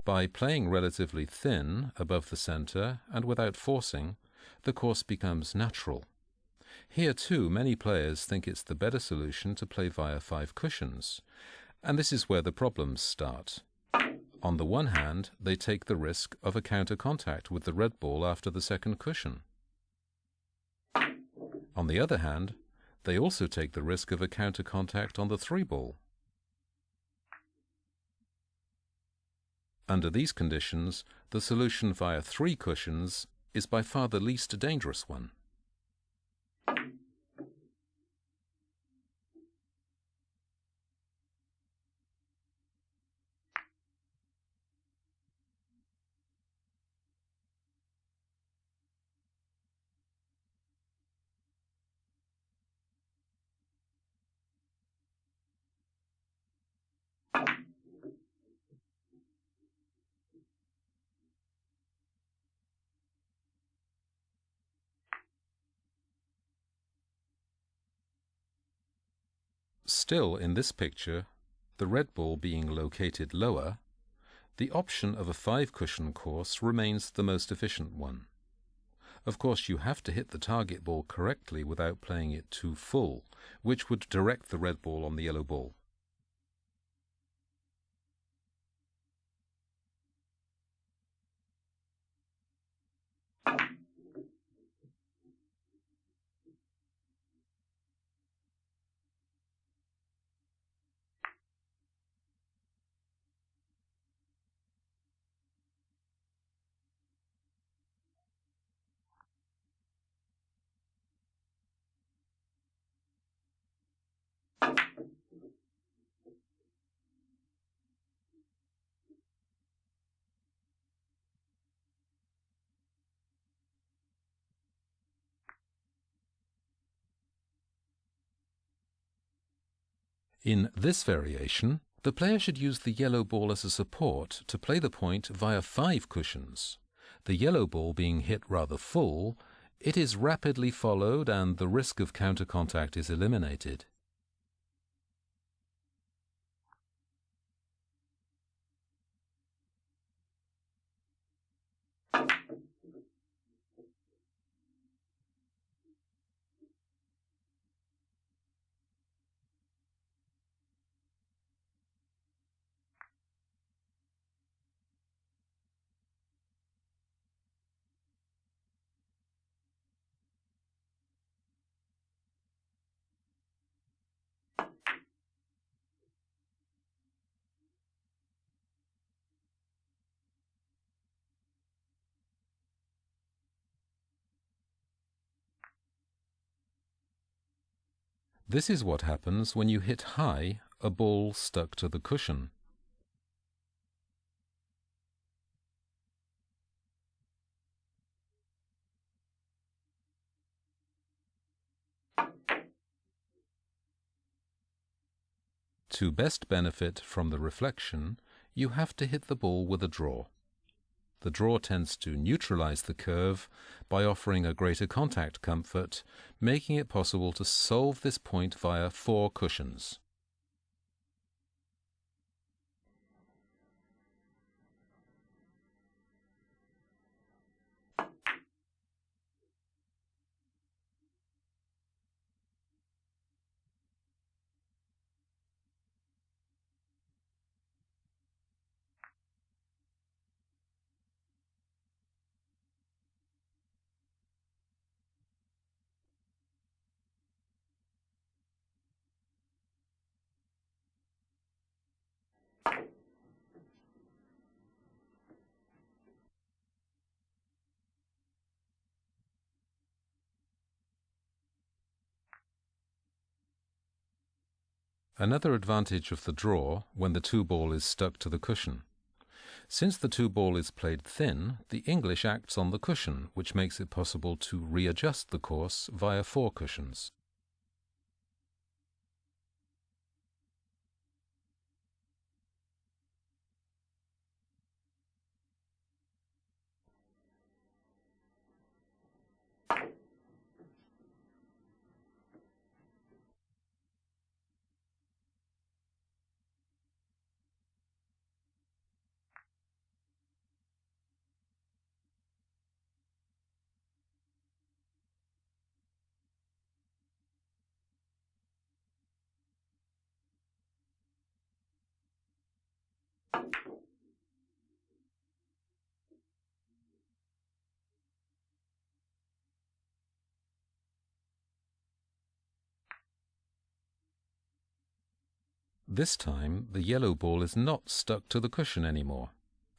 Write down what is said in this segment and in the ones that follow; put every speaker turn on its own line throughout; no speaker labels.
By playing relatively thin above the center and without forcing, the course becomes natural. Here too, many players think it's the better solution to play via 5 cushions, and this is where the problems start. On the one hand, they take the risk of a counter contact with the red ball after the second cushion. On the other hand, they also take the risk of a counter contact on the 3 ball. Under these conditions, the solution via 3 cushions is by far the least dangerous one. Still, in this picture, the red ball being located lower, the option of a 5-cushion course remains the most efficient one. Of course, you have to hit the target ball correctly without playing it too full, which would direct the red ball on the yellow ball. In this variation, the player should use the yellow ball as a support to play the point via 5 cushions. The yellow ball being hit rather full, it is rapidly followed and the risk of counter contact is eliminated. This is what happens when you hit high a ball stuck to the cushion. To best benefit from the reflection, you have to hit the ball with a draw. The draw tends to neutralize the curve by offering a greater contact comfort, making it possible to solve this point via 4 cushions. Another advantage of the draw when the 2 ball is stuck to the cushion. Since the 2 ball is played thin, the English acts on the cushion, which makes it possible to readjust the course via 4 cushions. This time the yellow ball is not stuck to the cushion anymore,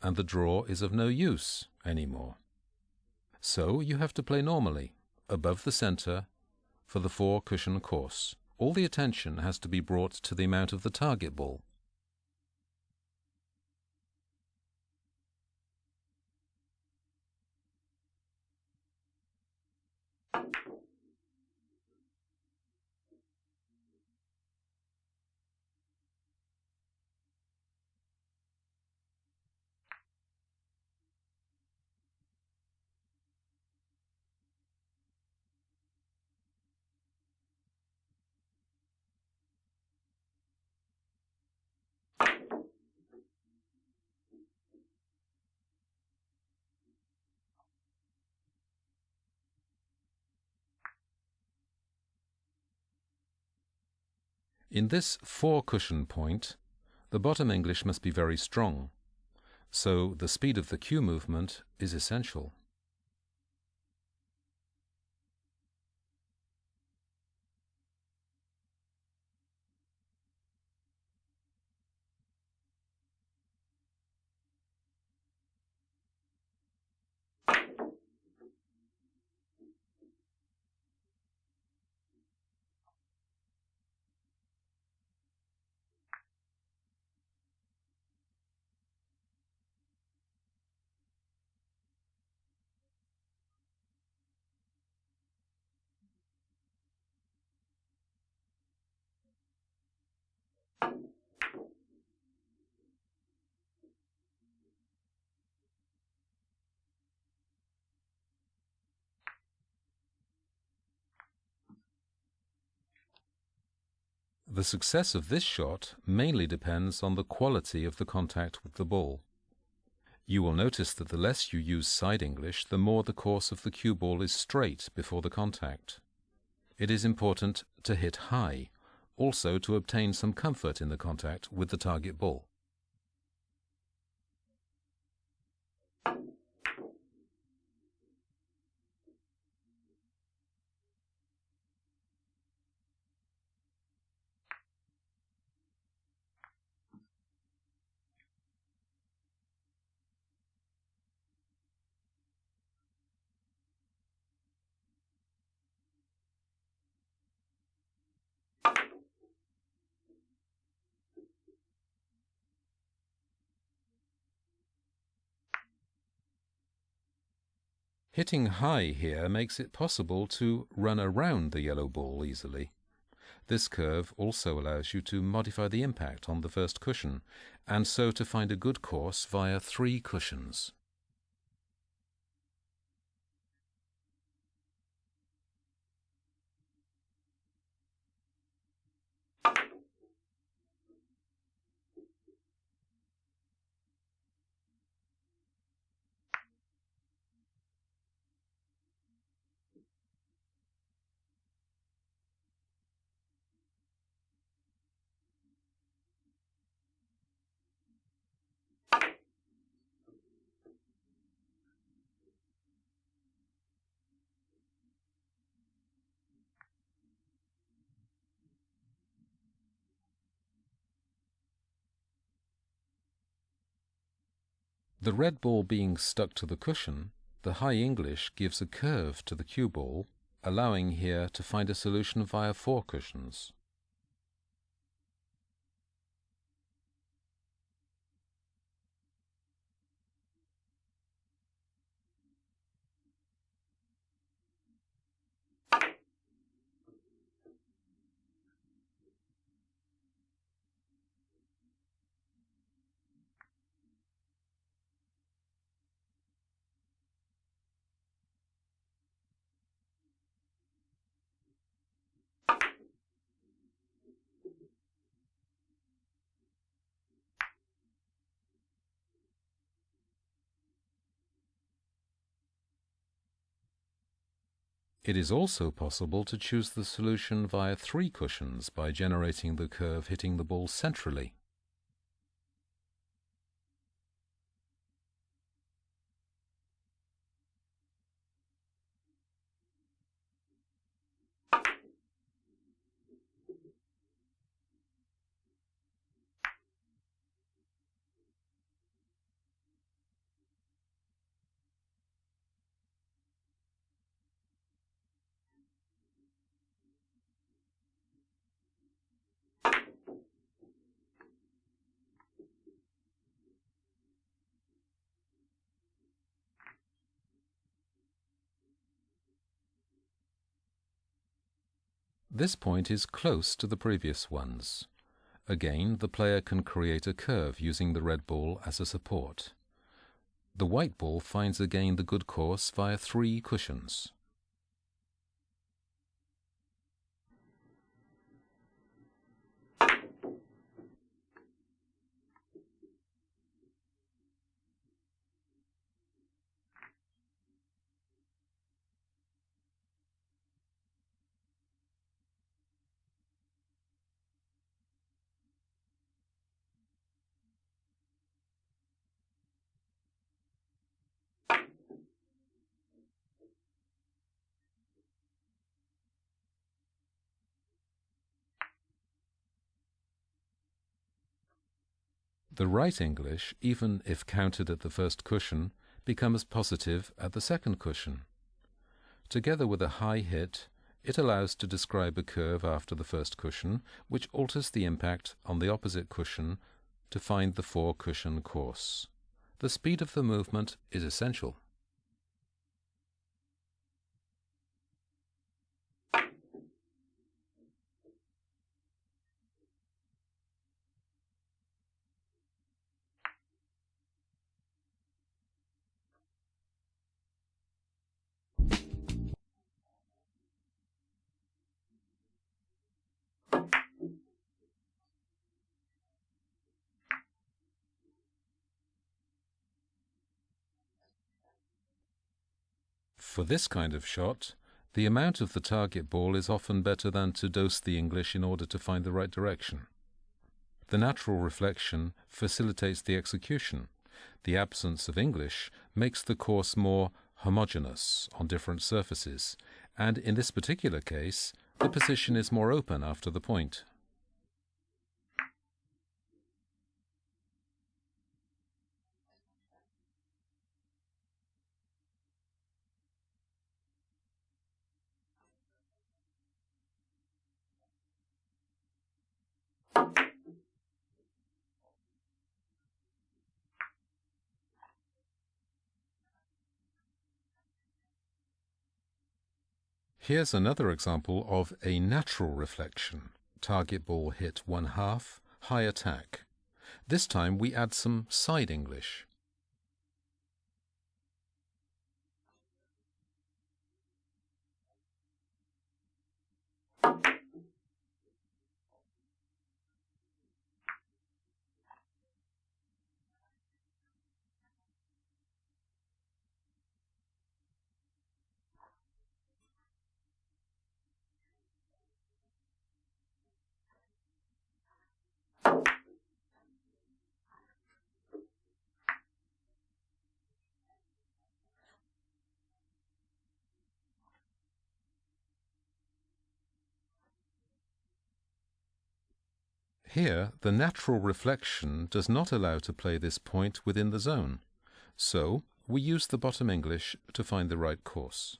and the draw is of no use anymore. So you have to play normally, above the center, for the 4-cushion course. All the attention has to be brought to the amount of the target ball. In this 4-cushion point, the bottom English must be very strong, so the speed of the cue movement is essential. The success of this shot mainly depends on the quality of the contact with the ball. You will notice that the less you use side English, the more the course of the cue ball is straight before the contact. It is important to hit high, also to obtain some comfort in the contact with the target ball. Hitting high here makes it possible to run around the yellow ball easily. This curve also allows you to modify the impact on the first cushion, and so to find a good course via 3 cushions. The red ball being stuck to the cushion, the high English gives a curve to the cue ball, allowing here to find a solution via 4 cushions. It is also possible to choose the solution via 3 cushions by generating the curve hitting the ball centrally. This point is close to the previous ones. Again, the player can create a curve using the red ball as a support. The white ball finds again the good course via 3 cushions. The right English, even if counted at the first cushion, becomes positive at the second cushion. Together with a high hit, it allows to describe a curve after the first cushion, which alters the impact on the opposite cushion to find the 4-cushion course. The speed of the movement is essential. For this kind of shot, the amount of the target ball is often better than to dose the English in order to find the right direction. The natural reflection facilitates the execution. The absence of English makes the course more homogeneous on different surfaces, and in this particular case, the position is more open after the point. Here's another example of a natural reflection. Target ball hit 1/2, high attack. This time we add some side English. Here, the natural reflection does not allow to play this point within the zone, so we use the bottom English to find the right course.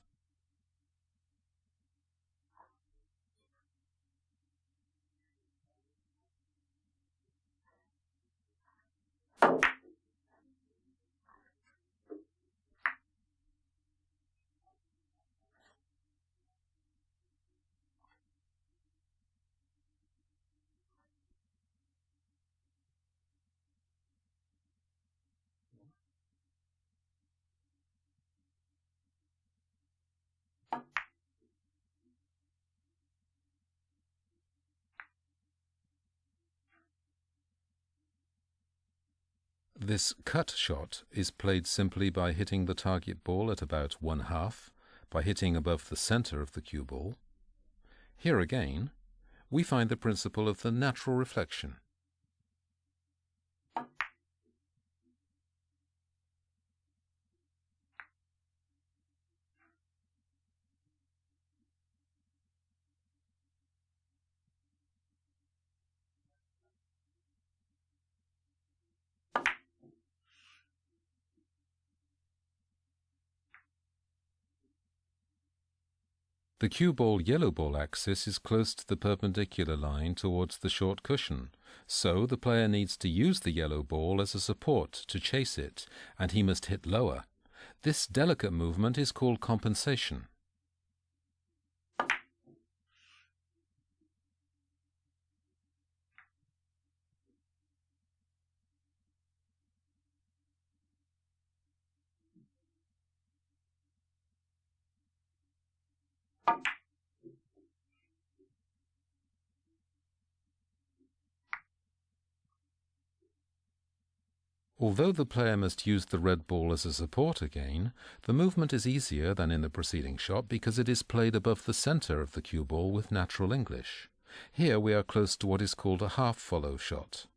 This cut shot is played simply by hitting the target ball at about 1/2, by hitting above the center of the cue ball. Here again, we find the principle of the natural reflection. The cue ball-yellow ball axis is close to the perpendicular line towards the short cushion, so the player needs to use the yellow ball as a support to chase it, and he must hit lower. This delicate movement is called compensation. Although the player must use the red ball as a support again, the movement is easier than in the preceding shot because it is played above the center of the cue ball with natural English. Here we are close to what is called a half-follow shot.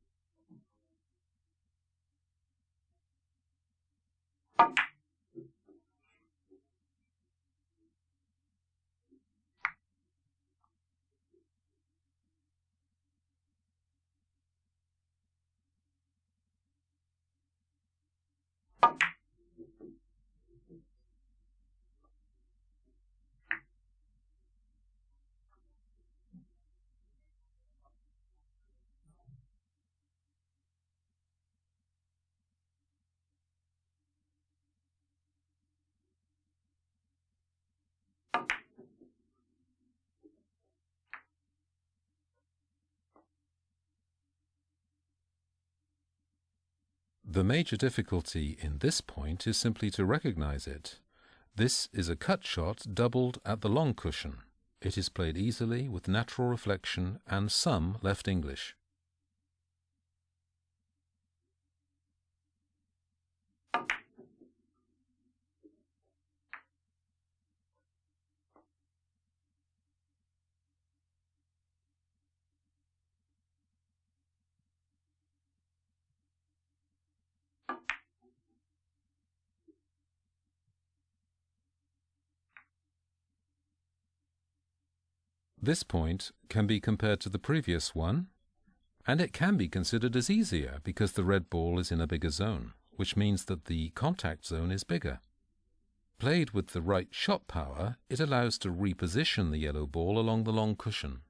The major difficulty in this point is simply to recognize it. This is a cut shot doubled at the long cushion. It is played easily with natural reflection and some left English. This point can be compared to the previous one, and it can be considered as easier because the red ball is in a bigger zone, which means that the contact zone is bigger. Played with the right shot power, it allows to reposition the yellow ball along the long cushion.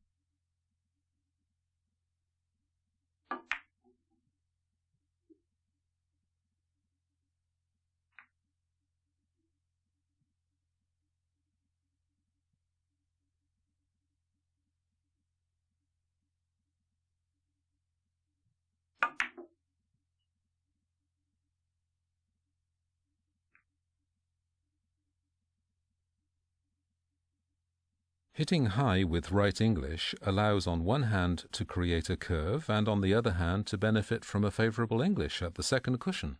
Hitting high with right English allows on one hand to create a curve and on the other hand to benefit from a favorable English at the second cushion.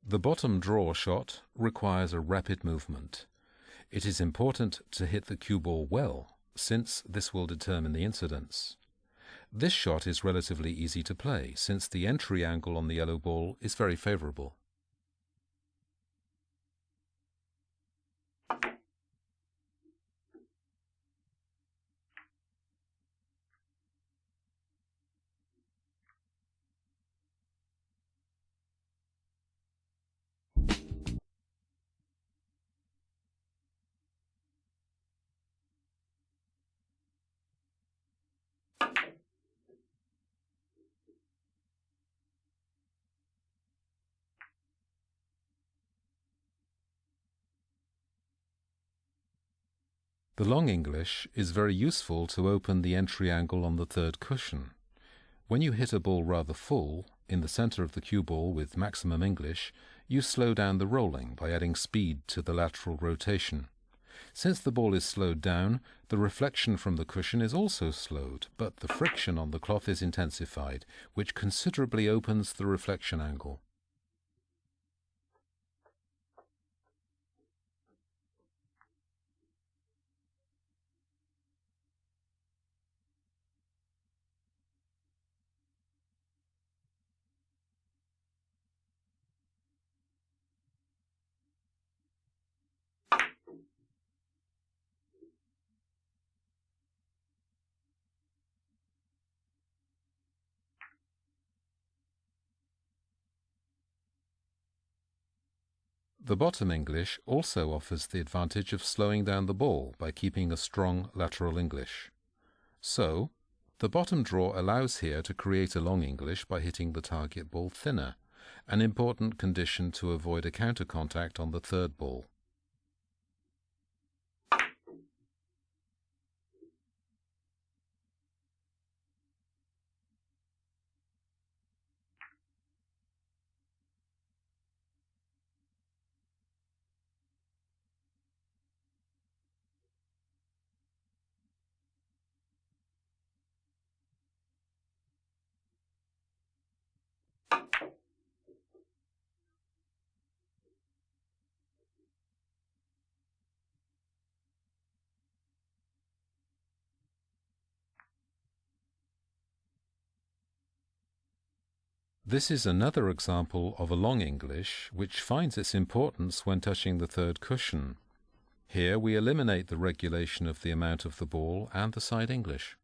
The bottom draw shot requires a rapid movement. It is important to hit the cue ball well, since this will determine the incidence. This shot is relatively easy to play, since the entry angle on the yellow ball is very favorable. The long English is very useful to open the entry angle on the third cushion. When you hit a ball rather full, in the center of the cue ball with maximum English, you slow down the rolling by adding speed to the lateral rotation. Since the ball is slowed down, the reflection from the cushion is also slowed, but the friction on the cloth is intensified, which considerably opens the reflection angle. The bottom English also offers the advantage of slowing down the ball by keeping a strong lateral English. So, The bottom draw allows here to create a long English by hitting the target ball thinner, an important condition to avoid a counter contact on the third ball. This is another example of a long English which finds its importance when touching the third cushion. Here we eliminate the regulation of the amount of the ball and the side English.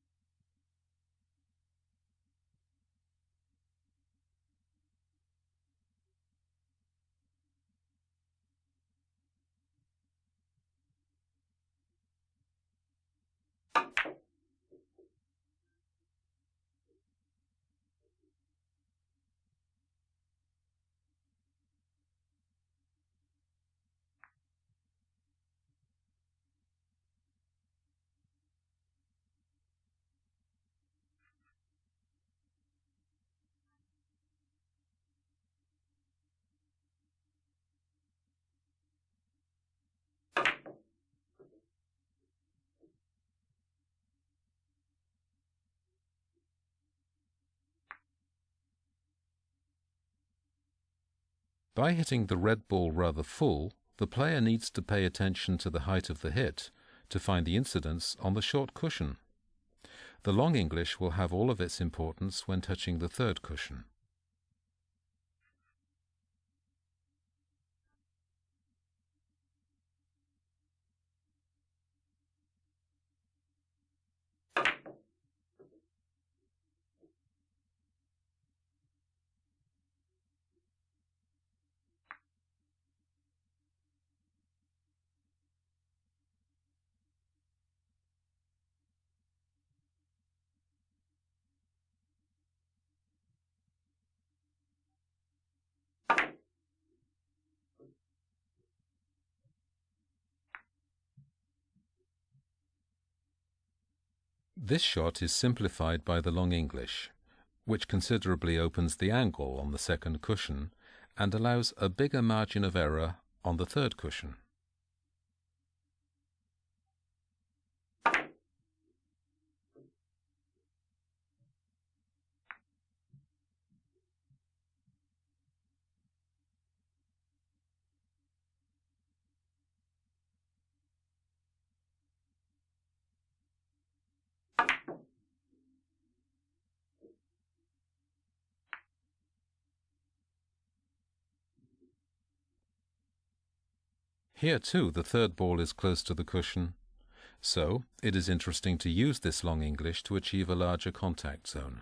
By hitting the red ball rather full, the player needs to pay attention to the height of the hit to find the incidence on the short cushion. The long English will have all of its importance when touching the third cushion. This shot is simplified by the long English, which considerably opens the angle on the second cushion and allows a bigger margin of error on the third cushion. Here too the third ball is close to the cushion, so it is interesting to use this long English to achieve a larger contact zone.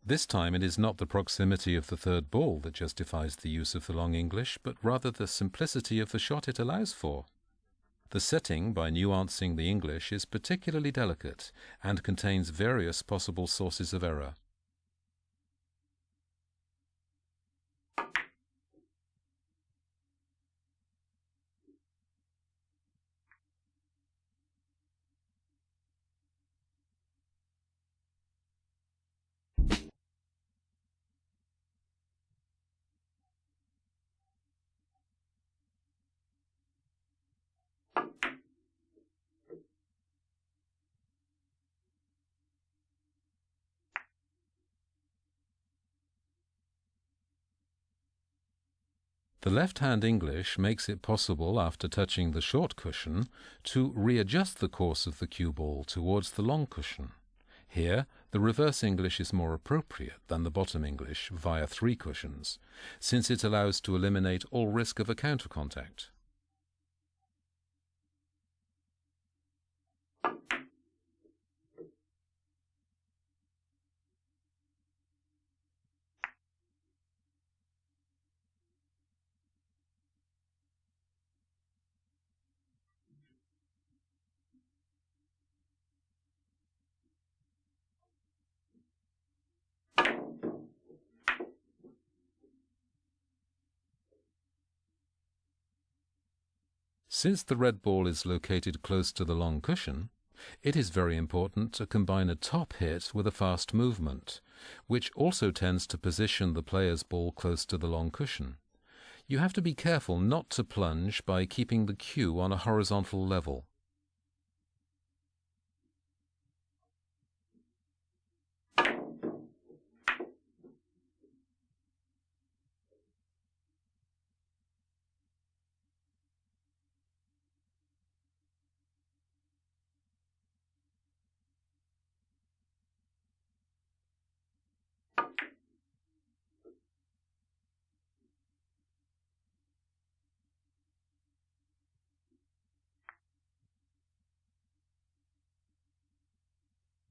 This time it is not the proximity of the third ball that justifies the use of the long English, but rather the simplicity of the shot it allows for. The setting, by nuancing the English, is particularly delicate and contains various possible sources of error. The left-hand English makes it possible, after touching the short cushion, to readjust the course of the cue ball towards the long cushion. Here, the reverse English is more appropriate than the bottom English via 3 cushions, since it allows to eliminate all risk of a counter contact. Since the red ball is located close to the long cushion, it is very important to combine a top hit with a fast movement, which also tends to position the player's ball close to the long cushion. You have to be careful not to plunge by keeping the cue on a horizontal level.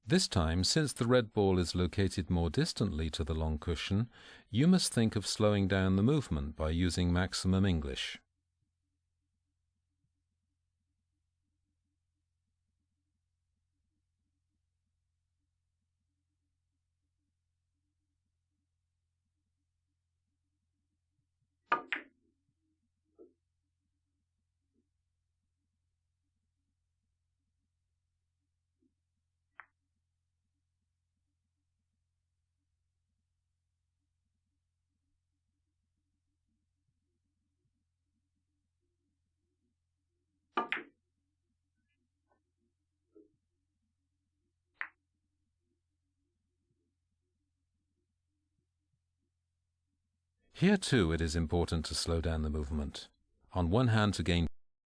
This time, since the red ball is located more distantly to the long cushion, you must think of slowing down the movement by using maximum English. Here too it is important to slow down the movement. On one hand to gain